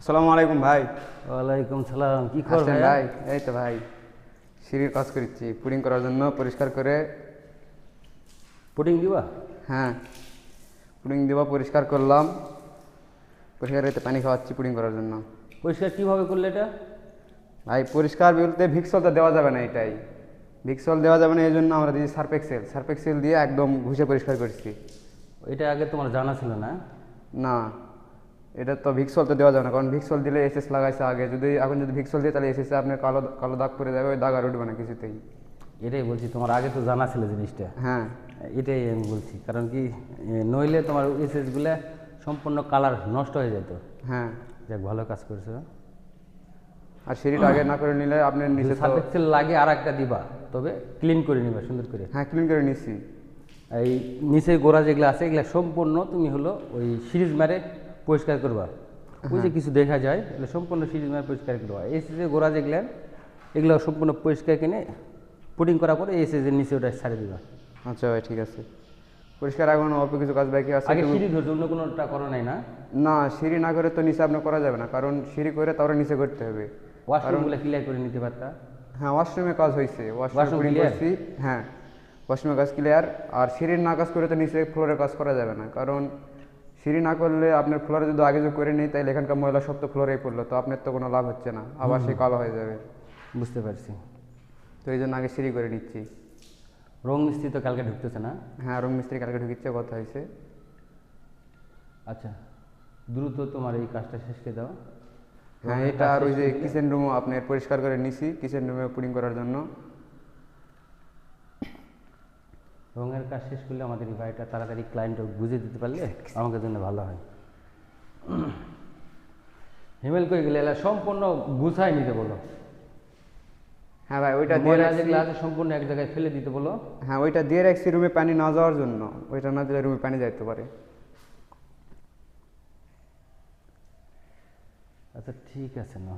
আসসালামু আলাইকুম ভাই। ওয়ালাইকুম সালাম। কি খবর আসছেন ভাইয়া? ভাই? এই তো ভাই, সিঁড়ির কাজ করছি পুডিং করার জন্য, পরিষ্কার করে। পুডিং দিবা? হ্যাঁ, পুডিং দেওয়া পরিষ্কার করলাম, পরিষ্কার রেতে পানি খাওয়াচ্ছি পুডিং করার জন্য। পরিষ্কার কিভাবে করলে এটা? ভাই পরিষ্কার বলতে ভিক্সল তো দেওয়া যাবে না, এটাই ভিক্সল দেওয়া যাবে না, এই জন্য আমরা দিয়েছি সার্ফেক্সেল। সার্ফেক্সেল দিয়ে একদম ঘুষে পরিষ্কার করছি। এটা আগে তোমার জানা ছিল না? না, এটা তো ভিক্সল তো দেওয়া যাবে না, কারণ ভিক্সল দিলে এসএস লাগাইছে আগে। যদি এখন যদি ভিক্সল দিয়ে তাহলে এসএসে আপনার কালো কালো দাগ পড়ে যাবে, ওই দাগ আর উঠবে না কিছুতেই। এটাই বলছি, তোমার আগে তো জানা ছিল জিনিসটা। হ্যাঁ এটাই আমি বলছি, কারণ কি নইলে তোমার এসএসগুলো সম্পূর্ণ কালার নষ্ট হয়ে যেত। হ্যাঁ, যাক, ভালো কাজ করছো। আর সিঁড়িটা আগে না করে নিলে আপনার নিচে তো। সার্ফেক্সেল লাগে আর একটা দিবা, তবে ক্লিন করে নিবা সুন্দর করে। হ্যাঁ, ক্লিন করে নিচ্ছি। এই নিচের গোড়া যেগুলো আছে এগুলো সম্পূর্ণ তুমি হলো ওই সিরিজ মারে পরিষ্কার করবা। ওই যে কিছু দেখা যায় এগুলো সম্পূর্ণ সিরিজ মারে পরিষ্কার করবা। এই যে গোড়া যেগুলো এগুলো সম্পূর্ণ পরিষ্কার কিনে পুডিং করার পরে এই সিজের নিচে ওটা ছাড়ে দিবা। আচ্ছা ভাই, ঠিক আছে। পরিষ্কার এখন অল্প কিছু কাজ বাকি আছে। আগে সিঁড়ি ধরছো, অন্য কোনোটা করো নাই না? না, সিঁড়ি না করে তো নিচে আপনার করা যাবে না, কারণ সিঁড়ি করে তারপরে নিচে করতে হবে। ওয়াশরুমগুলো ক্লিয়ার করে নিতে পারতা। হ্যাঁ, ওয়াশরুমে কাজ হয়েছে, ওয়াশরুম Washroom পুডিং clear? করছি। হ্যাঁ, ওয়াশরুমে কাজ ক্লিয়ার। আর সিঁড়ির না কাজ করে তো নিচে ফ্লোরে কাজ করা যাবে না, কারণ সিঁড়ি না করলে আপনার ফ্লোরে যদি আগে যদি করে নিই তাহলে এখানকার ময়লা সব তো ফ্লোরেই পড়লো, তো আপনার তো কোনো লাভ হচ্ছে না, আবার সে কালো হয়ে যাবে। বুঝতে পারছি। তো এই জন্য আগে সিঁড়ি করে নিচ্ছি। রং মিস্ত্রি তো কালকে ঢুকতেছে না? হ্যাঁ, রুম মিস্ত্রি কালকে ঢুকিচ্ছে, কথা হয়েছে। আচ্ছা, দ্রুত তোমার এই কাজটা শেষ করে দাও। হ্যাঁ, রঙের এটা কাজ আর ওই শেষ যে করে দিলে- কিচেন রুমও আপনার পরিষ্কার করে নিছি, কিচেন রুমে পুডিং করার জন্য। রঙের কাজ শেষ করলে আমাদের এই বাড়িটা তাড়াতাড়ি ক্লায়েন্ট বুঝে দিতে পারলে আমাদের জন্য ভালো হয়। হিমেল কই গেলে এলা সম্পূর্ণ গুছাই নিতে বলো। হ্যাঁ ভাই, ওইটা দিয়ে ময়লা রাখছি। যেগুলো আছে সম্পূর্ণ এক জায়গায় ফেলে দিতে বলো। হ্যাঁ, ওইটা দিয়ে রাখছি রুমে পানি না যাওয়ার জন্য, ওইটা না দিলে রুমে পানি যাইতে পারে। আচ্ছা ঠিক আছে না।